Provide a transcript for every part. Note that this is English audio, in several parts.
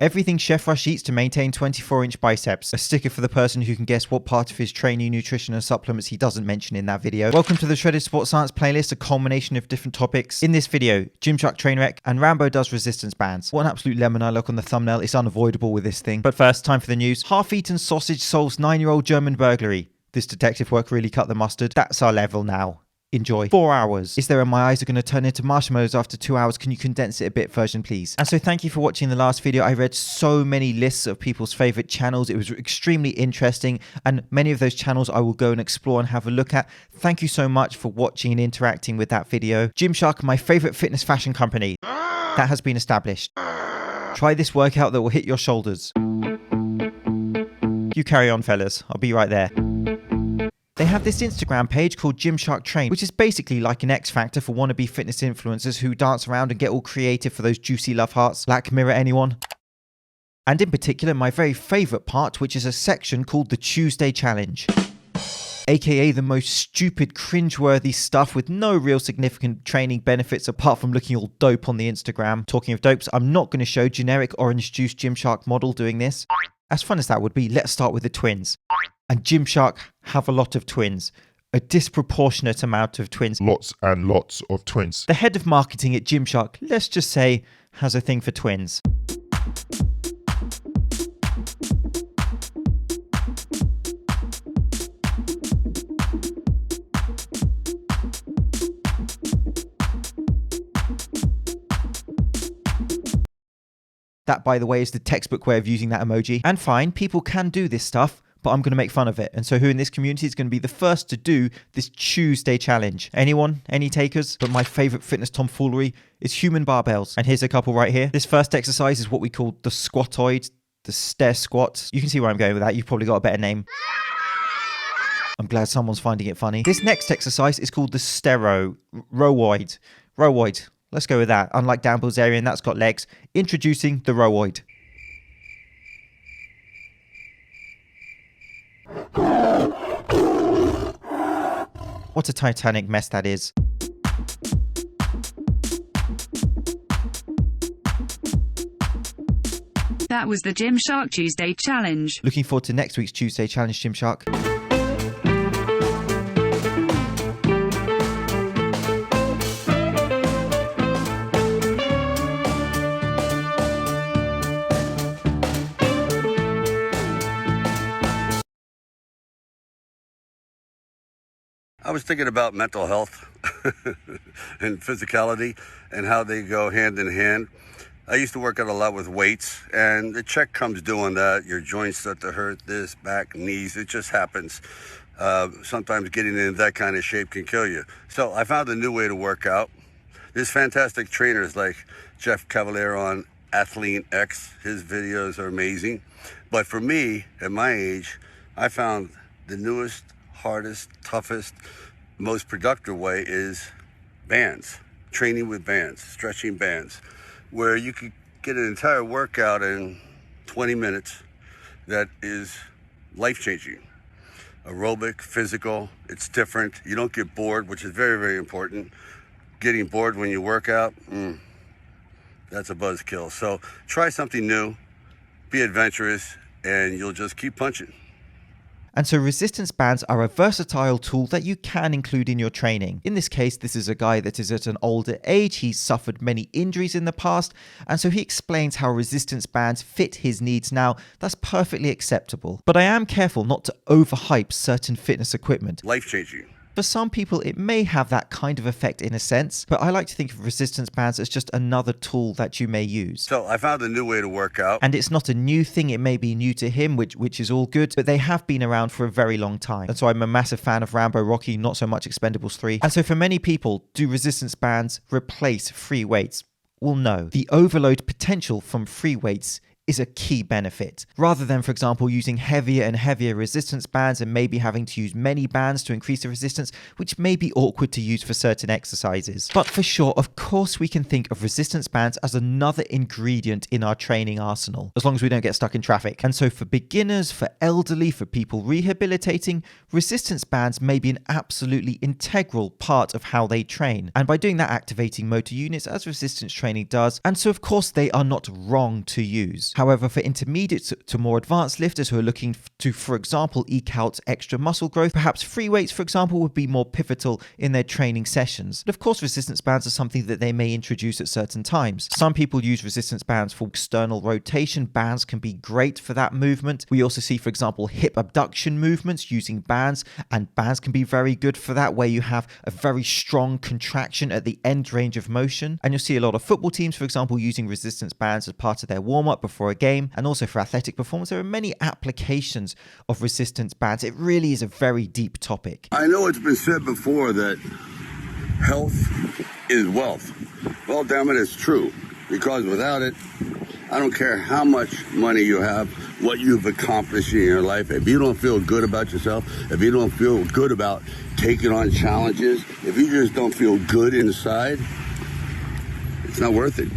Everything Chef Rush eats to maintain 24-inch biceps. A sticker for the person who can guess what part of his training, nutrition and supplements he doesn't mention in that video. Welcome to the Shredded Sports Science playlist, a culmination of different topics. In this video, Gymshark train wreck and Rambo does resistance bands. What an absolute lemon I look on the thumbnail. It's unavoidable with this thing. But first, time for the news. Half-eaten sausage solves 9-year-old German burglary. This detective work really cut the mustard. That's our level now. Enjoy. 4 hours. Is there a my eyes are going to turn into marshmallows after 2 hours? Can you condense it a bit version, please? And so thank you for watching the last video. I read so many lists of people's favorite channels. It was extremely interesting, and many of those channels I will go and explore and have a look at. Thank you so much for watching and interacting with that video. Gymshark, my favorite fitness fashion company. That has been established. Try this workout that will hit your shoulders. You carry on, fellas. I'll be right there. They have this Instagram page called Gymshark Train, which is basically like an X Factor for wannabe fitness influencers who dance around and get all creative for those juicy love hearts. Black Mirror, anyone? And in particular, my very favourite part, which is a section called the Tuesday Challenge. AKA the most stupid, cringe-worthy stuff with no real significant training benefits apart from looking all dope on the Instagram. Talking of dopes, I'm not going to show generic orange juice Gymshark model doing this. As fun as that would be, let's start with the twins. And Gymshark have a lot of twins. A disproportionate amount of twins. Lots and lots of twins. The head of marketing at Gymshark, let's just say, has a thing for twins. That, by the way, is the textbook way of using that emoji. And fine, people can do this stuff, but I'm going to make fun of it. And so who in this community is going to be the first to do this Tuesday challenge? Anyone? Any takers? But my favorite fitness tomfoolery is human barbells. And here's a couple right here. This first exercise is what we call the squatoid, the stair squat. You can see where I'm going with that. You've probably got a better name. I'm glad someone's finding it funny. This next exercise is called the rowoid. Rowoid. Let's go with that. Unlike Dan Bilzerian, that's got legs. Introducing the rowoid. What a titanic mess that is. That was the Gymshark Tuesday Challenge. Looking forward to next week's Tuesday Challenge, Gymshark. I was thinking about mental health and physicality and how they go hand in hand. I used to work out a lot with weights, and the check comes doing that. Your joints start to hurt, this, back, knees. It just happens. Sometimes getting in that kind of shape can kill you. So I found a new way to work out. There's fantastic trainers like Jeff Cavalier on Athlete X. His videos are amazing. But for me, at my age, I found the newest, hardest, toughest, most productive way is bands. Training with bands, stretching bands, where you could get an entire workout in 20 minutes that is life-changing. Aerobic, physical, it's different. You don't get bored, which is very, very important. Getting bored when you work out, that's a buzzkill. So try something new, be adventurous, and you'll just keep punching. And so resistance bands are a versatile tool that you can include in your training. In this case, this is a guy that is at an older age. He's suffered many injuries in the past. And so he explains how resistance bands fit his needs now. That's perfectly acceptable. But I am careful not to overhype certain fitness equipment. Life-changing. For some people, it may have that kind of effect in a sense, but I like to think of resistance bands as just another tool that you may use. So I found a new way to work out. And it's not a new thing. It may be new to him, which is all good, but they have been around for a very long time. And so I'm a massive fan of Rambo, Rocky, not so much Expendables 3. And so for many people, do resistance bands replace free weights? Well, no. The overload potential from free weights is a key benefit. Rather than, for example, using heavier and heavier resistance bands and maybe having to use many bands to increase the resistance, which may be awkward to use for certain exercises. But for sure, of course, we can think of resistance bands as another ingredient in our training arsenal, as long as we don't get stuck in traffic. And so for beginners, for elderly, for people rehabilitating, resistance bands may be an absolutely integral part of how they train. And by doing that, activating motor units as resistance training does. And so, of course, they are not wrong to use. However, for intermediate to more advanced lifters who are looking to, for example, eke out extra muscle growth, perhaps free weights, for example, would be more pivotal in their training sessions. But of course, resistance bands are something that they may introduce at certain times. Some people use resistance bands for external rotation. Bands can be great for that movement. We also see, for example, hip abduction movements using bands, and bands can be very good for that, where you have a very strong contraction at the end range of motion. And you'll see a lot of football teams, for example, using resistance bands as part of their warm-up before a game, and also for athletic performance. There are many applications of resistance bands. It really is a very deep topic. I know it's been said before that health is wealth. Well, damn it, it's true. Because without it, I don't care how much money you have, what you've accomplished in your life. If you don't feel good about yourself, if you don't feel good about taking on challenges, if you just don't feel good inside, it's not worth it.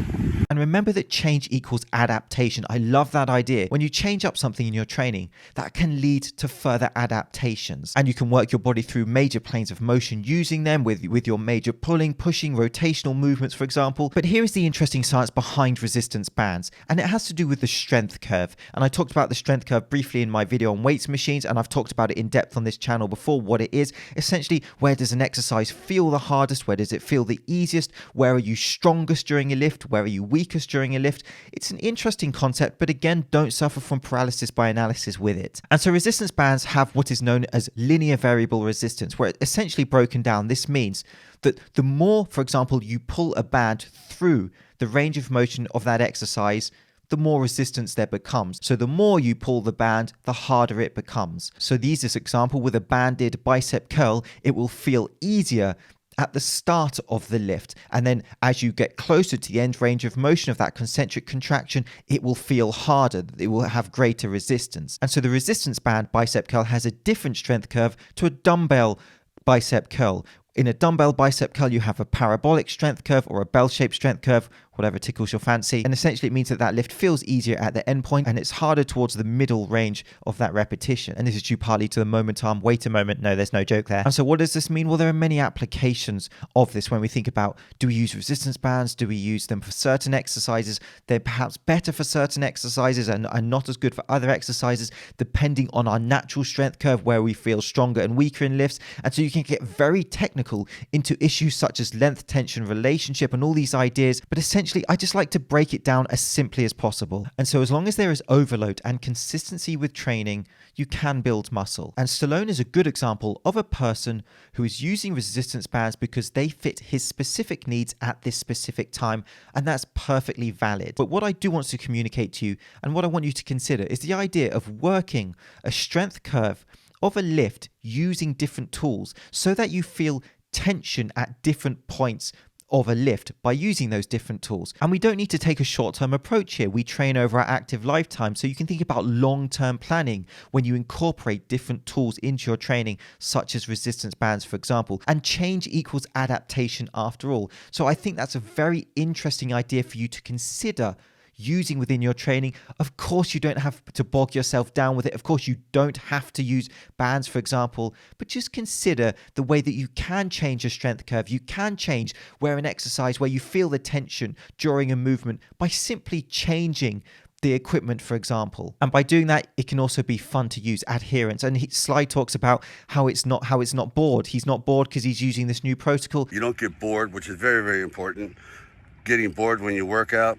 And remember that change equals adaptation. I love that idea. When you change up something in your training, that can lead to further adaptations. And you can work your body through major planes of motion using them with your major pulling, pushing, rotational movements, for example. But here is the interesting science behind resistance bands. And it has to do with the strength curve. And I talked about the strength curve briefly in my video on weights machines, and I've talked about it in depth on this channel before, what it is. Essentially, where does an exercise feel the hardest? Where does it feel the easiest? Where are you strongest during a lift? Where are you weakest during a lift? It's an interesting concept, but again, don't suffer from paralysis by analysis with it. And so resistance bands have what is known as linear variable resistance, where essentially broken down, this means that the more, for example, you pull a band through the range of motion of that exercise, the more resistance there becomes. So the more you pull the band, the harder it becomes. So this example with a banded bicep curl, it will feel easier at the start of the lift, and then as you get closer to the end range of motion of that concentric contraction, it will feel harder, it will have greater resistance. And so the resistance band bicep curl has a different strength curve to a dumbbell bicep curl. In a dumbbell bicep curl, you have a parabolic strength curve or a bell-shaped strength curve, whatever tickles your fancy. And essentially it means that lift feels easier at the end point, and it's harder towards the middle range of that repetition. And this is due partly to the moment arm, wait a moment. No, there's no joke there. And so what does this mean? Well, there are many applications of this when we think about, do we use resistance bands? Do we use them for certain exercises? They're perhaps better for certain exercises and not as good for other exercises, depending on our natural strength curve, where we feel stronger and weaker in lifts. And so you can get very technical into issues such as length tension relationship and all these ideas, but essentially I just like to break it down as simply as possible. And so as long as there is overload and consistency with training, you can build muscle. And Stallone is a good example of a person who is using resistance bands because they fit his specific needs at this specific time, and that's perfectly valid. But what I do want to communicate to you, and what I want you to consider, is the idea of working a strength curve of a lift using different tools so that you feel tension at different points of a lift by using those different tools. And we don't need to take a short-term approach here. We train over our active lifetime, so you can think about long-term planning when you incorporate different tools into your training, such as resistance bands, for example. And change equals adaptation after all. So I think that's a very interesting idea for you to consider using within your training. Of course, you don't have to bog yourself down with it. Of course, you don't have to use bands, for example, but just consider the way that you can change your strength curve. You can change where an exercise, where you feel the tension during a movement by simply changing the equipment, for example. And by doing that, it can also be fun to use. Adherence. And Sly talks about how it's not bored. He's not bored because he's using this new protocol. You don't get bored, which is very, very important. Getting bored when you work out.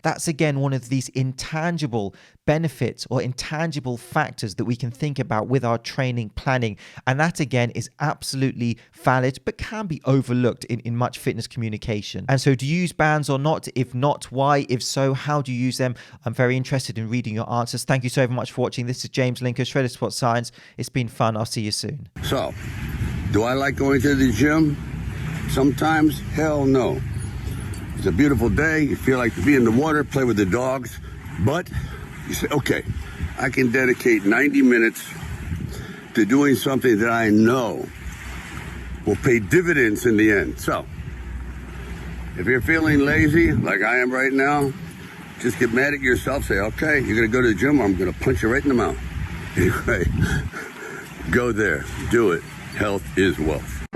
That's again one of these intangible benefits or intangible factors that we can think about with our training planning. And that again is absolutely valid, but can be overlooked in much fitness communication. And so do you use bands or not? If not, why? If so, how do you use them? I'm very interested in reading your answers. Thank you so much for watching. This is James Linker, Shredded Sports Science. It's been fun. I'll see you soon. So, do I like going to the gym? Sometimes, hell no. It's a beautiful day, you feel like to be in the water, play with the dogs, but you say, okay, I can dedicate 90 minutes to doing something that I know will pay dividends in the end. So, if you're feeling lazy, like I am right now, just get mad at yourself, say, okay, you're gonna go to the gym, or I'm gonna punch you right in the mouth. Anyway, go there, do it. Health is wealth.